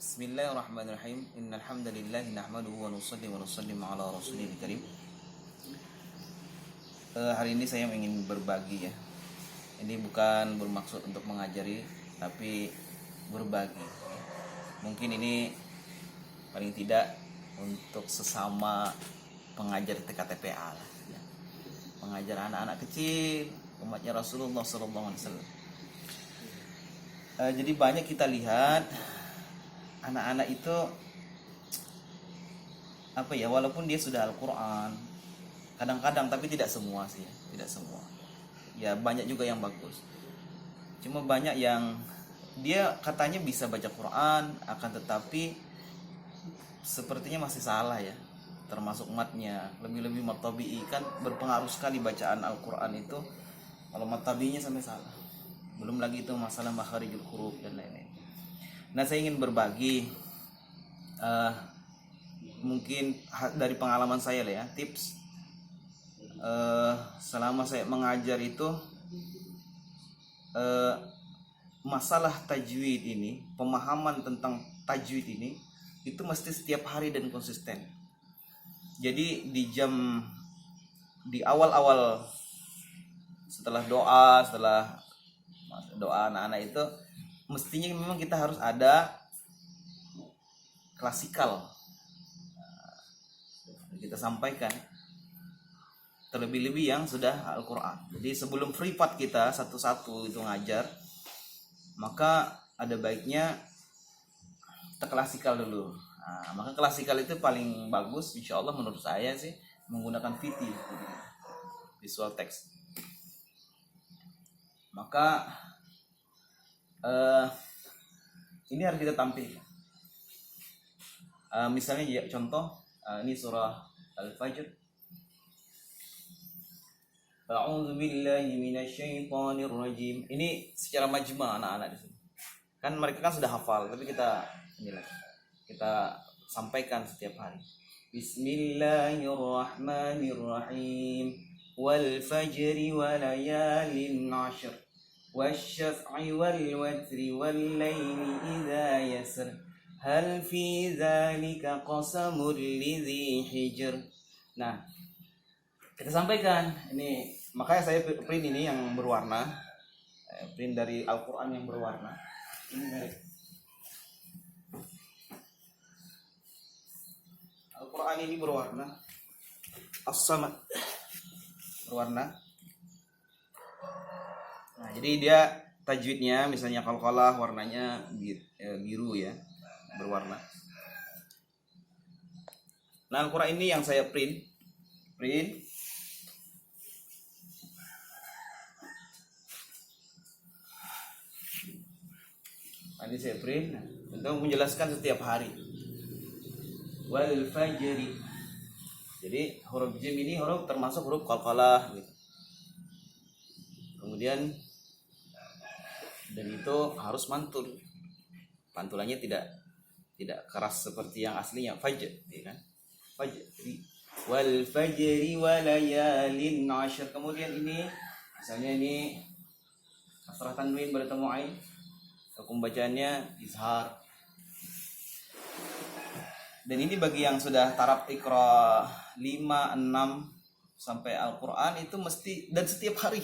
Bismillahirrahmanirrahim. Innal hamdalillah nahmaduhu wa nusallim ala rasulil karim. Hari ini saya ingin berbagi ya. Ini bukan bermaksud untuk mengajari, tapi berbagi. Mungkin ini paling tidak untuk sesama pengajar TKTPA lah, ya. Pengajar anak-anak kecil, umatnya Rasulullah SAW. Jadi banyak kita lihat anak-anak itu walaupun dia sudah Al-Quran kadang-kadang, tapi tidak semua sih, tidak semua ya, banyak juga yang bagus, cuma banyak yang dia katanya bisa baca Quran, akan tetapi sepertinya masih salah ya, termasuk matnya, lebih-lebih mat tabi'i, kan berpengaruh sekali bacaan Al-Quran itu. Kalau mat tabi'inya sampai salah, belum lagi itu masalah makharijul huruf dan lain-lain. Nah, saya ingin berbagi mungkin dari pengalaman saya lah ya, tips selama saya mengajar itu, masalah tajwid ini, pemahaman tentang tajwid ini itu mesti setiap hari dan konsisten. Jadi di awal-awal setelah doa anak-anak itu mestinya memang kita harus ada klasikal, kita sampaikan, terlebih-lebih yang sudah Al-Quran. Jadi sebelum privat kita satu-satu itu ngajar, maka ada baiknya kita klasikal dulu. Maka klasikal itu paling bagus insya Allah menurut saya sih, menggunakan VT, visual text. Maka ini harus kita tampilkan. Misalnya ya, contoh ini surah Al-Fajr. A'udzu billahi minasyaitonir rajim. Ini secara majma' anak-anak di sini. Kan mereka kan sudah hafal, tapi kita sampaikan setiap hari. Bismillahirrahmanirrahim. Wal fajri wa layalin 'ashr. والشفع والوتر والليل إذا يسر هل في ذلك قسم لذي حجر. Nah, kita sampaikan ini, makanya saya print ini yang berwarna, print dari Al-Quran yang berwarna. Ini dari Al-Quran ini berwarna As-Samad, berwarna. Nah, jadi dia tajwidnya misalnya qalqalah warnanya biru ya, berwarna. Nah, Al-Quran ini yang saya print. Ini saya print untuk menjelaskan setiap hari. Wal fajri. Jadi huruf jim ini huruf termasuk huruf qalqalah gitu. Kemudian dan itu harus mantul. Pantulannya tidak keras seperti yang aslinya fajr, ya kan? Fajr. Wal fajri wa layalin 'ashr. Kemudian ini misalnya ini kasrah tanwin bertemu ain. Hukum bacaannya izhar. Dan ini bagi yang sudah taraf Iqra 5, 6 sampai Al-Qur'an itu mesti dan setiap hari.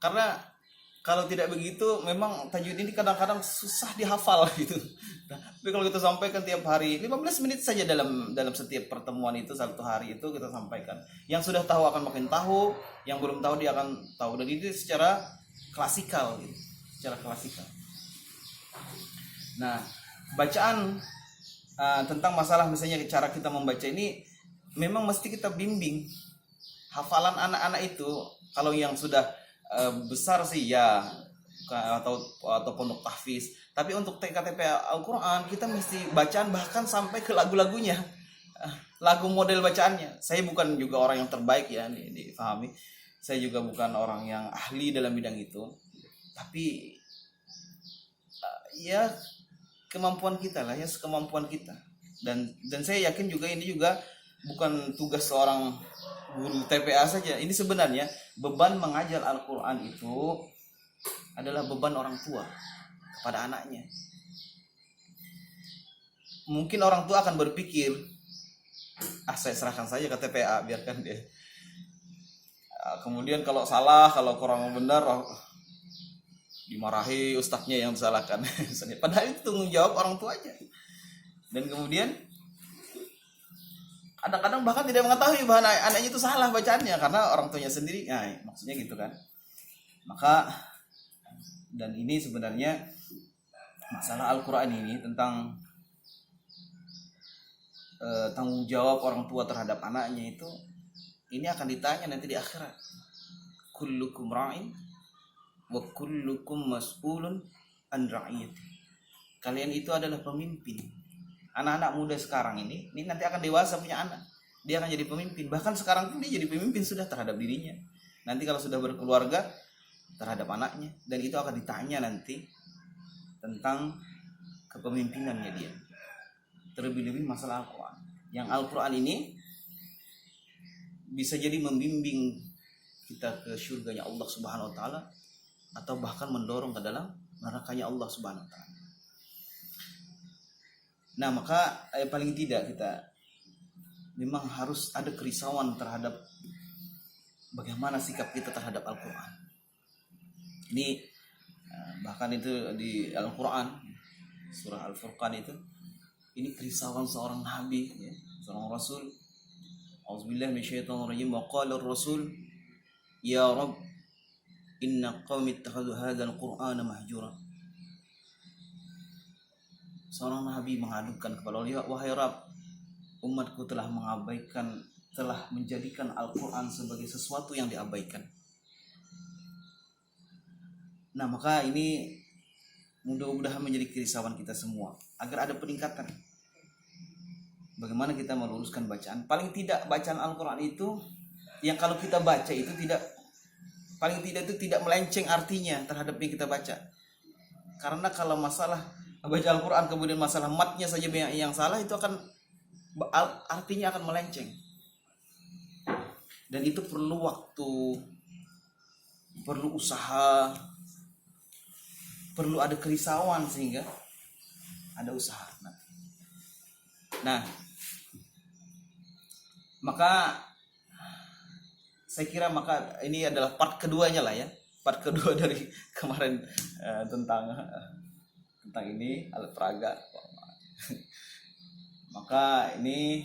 Karena kalau tidak begitu memang tajwid ini kadang-kadang susah dihafal gitu. Tapi kalau kita sampaikan tiap hari 15 menit saja dalam setiap pertemuan itu, satu hari itu kita sampaikan. Yang sudah tahu akan makin tahu, yang belum tahu dia akan tahu, dan itu secara klasikal gitu. Secara klasikal. Nah, bacaan tentang masalah misalnya cara kita membaca ini memang mesti kita bimbing. Hafalan anak-anak itu kalau yang sudah besar sih ya, atau pondok tahfiz, tapi untuk TKTP Al-Quran kita mesti bacaan bahkan sampai ke lagu-lagunya, lagu model bacaannya. Saya bukan juga orang yang terbaik ya, difahami, saya juga bukan orang yang ahli dalam bidang itu, tapi ya kemampuan kita lah ya, sekemampuan kita. Dan saya yakin juga ini juga bukan tugas seorang guru TPA saja. Ini sebenarnya beban mengajar Al-Quran itu adalah beban orang tua kepada anaknya. mungkin orang tua akan berpikir, saya serahkan saja ke TPA, biarkan dia. Kemudian kalau salah, kalau kurang benar, dimarahi ustadznya yang disalahkan. Padahal itu tanggung jawab orang tuanya. Dan kemudian kadang-kadang bahkan tidak mengetahui bahwa anaknya itu salah bacaannya karena orang tuanya sendiri. Nah, maksudnya gitu kan. Maka, dan ini sebenarnya masalah Al-Quran ini tentang tanggung jawab orang tua terhadap anaknya itu, ini akan ditanya nanti di akhirat. Kullukum ra'in wa kullukum mas'ulun an ra'iyati. Kalian itu adalah pemimpin. Anak-anak muda sekarang ini nanti akan dewasa punya anak. Dia akan jadi pemimpin. Bahkan sekarang pun dia jadi pemimpin sudah terhadap dirinya. Nanti kalau sudah berkeluarga, terhadap anaknya. Dan itu akan ditanya nanti tentang kepemimpinannya dia. Terlebih-lebih masalah Al-Quran. Yang Al-Quran ini bisa jadi membimbing kita ke surganya Allah Subhanahu wa taala atau bahkan mendorong ke dalam nerakanya Allah Subhanahu wa taala. Nah, maka paling tidak kita memang harus ada kerisauan terhadap bagaimana sikap kita terhadap Al-Quran. Ini bahkan itu di Al-Quran surah Al-Furqan itu, ini kerisauan seorang nabi, ya, seorang rasul. Auzubillahi minasyaitonir rajim. Wa qala ar-rasul ya Rabb inna qaumi ittakhadhu hadzal qur'ana mahjura. Seorang nabi mengadukan kepada Allah, wahai Rabb, umatku telah mengabaikan, telah menjadikan Al-Quran sebagai sesuatu yang diabaikan. Nah, maka ini mudah-mudahan menjadi kerisauan kita semua agar ada peningkatan. Bagaimana kita meluruskan bacaan? Paling tidak bacaan Al-Quran itu yang kalau kita baca itu tidak, paling tidak itu tidak melenceng artinya terhadap yang kita baca. Karena kalau masalah baca Al-Quran kemudian masalah matnya saja yang salah, itu akan artinya akan melenceng. Dan itu perlu waktu, perlu usaha, perlu ada kerisauan sehingga ada usaha. Nah, maka saya kira maka ini adalah part keduanya lah ya, part kedua dari kemarin tentang ini alat peraga. Maka ini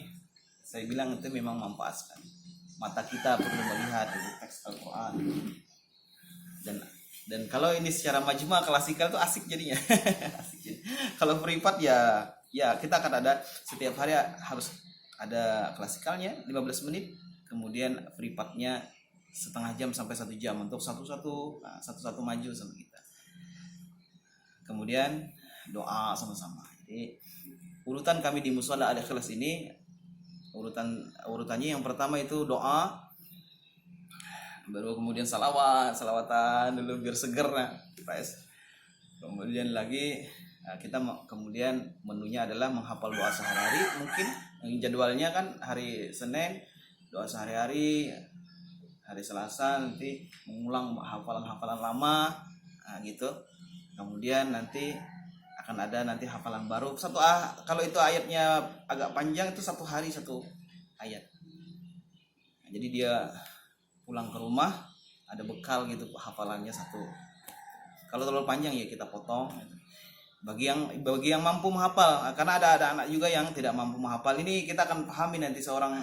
saya bilang itu memang manfaat sekali. Mata kita perlu melihat teks Al-Quran. Dan kalau ini secara majma klasikal itu asik jadinya. Asik. Kalau privat ya kita akan ada setiap hari harus ada klasikalnya 15 menit, kemudian privatnya setengah jam sampai 1 jam untuk satu-satu maju sama kita. Kemudian doa sama-sama. Jadi urutan kami di Mushola Al-Ikhlas ini urutannya yang pertama itu doa, baru kemudian salawatan dulu biar seger kemudian lagi kita kemudian menunya adalah menghafal doa sehari-hari. Mungkin jadwalnya kan hari Senin doa sehari-hari, hari Selasa nanti mengulang hafalan-hafalan lama gitu. Kemudian nanti akan ada nanti hafalan baru kalau itu ayatnya agak panjang itu 1 hari 1 ayat. Jadi dia pulang ke rumah ada bekal gitu hafalannya 1. Kalau terlalu panjang ya kita potong. Bagi yang mampu menghafal, karena ada anak juga yang tidak mampu menghafal. Ini kita akan pahami nanti, seorang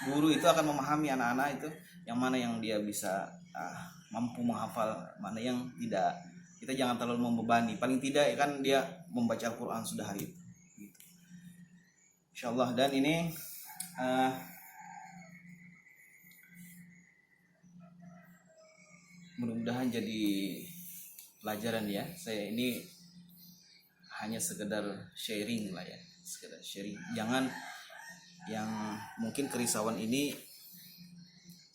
guru itu akan memahami anak-anak itu yang mana yang dia bisa mampu menghafal, mana yang tidak. Kita jangan terlalu membebani. Paling tidak kan dia membaca Al-Quran sudah hari itu. Gitu. Insyaallah. Dan ini mudah-mudahan jadi pelajaran ya. Saya ini hanya sekedar sharing lah ya, sekedar sharing. Jangan yang mungkin kerisauan ini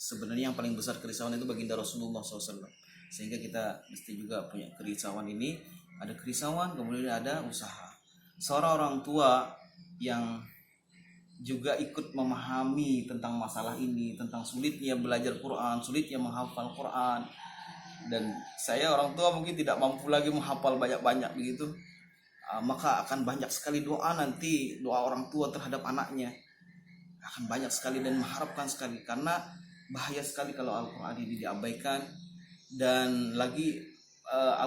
sebenarnya yang paling besar kerisauan itu baginda Rasulullah SAW. Sehingga kita mesti juga punya kerisauan ini. Ada kerisauan, kemudian ada usaha. Seorang orang tua yang juga ikut memahami tentang masalah ini, tentang sulitnya belajar Quran, sulitnya menghafal Quran. Dan saya orang tua mungkin tidak mampu lagi menghafal banyak-banyak begitu. maka akan banyak sekali doa nanti, doa orang tua terhadap anaknya akan banyak sekali dan mengharapkan sekali, karena bahaya sekali kalau Al-Quran ini diabaikan. Dan lagi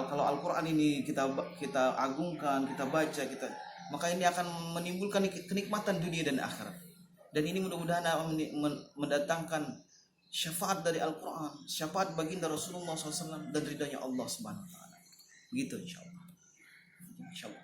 kalau Al-Quran ini kita agungkan, kita baca, maka ini akan menimbulkan kenikmatan dunia dan akhirat. Dan ini mudah-mudahan mendatangkan syafaat dari Al-Quran, syafaat baginda Rasulullah SAW, dan ridhanya Allah Subhanahu Wa Taala. Begitu insyaallah.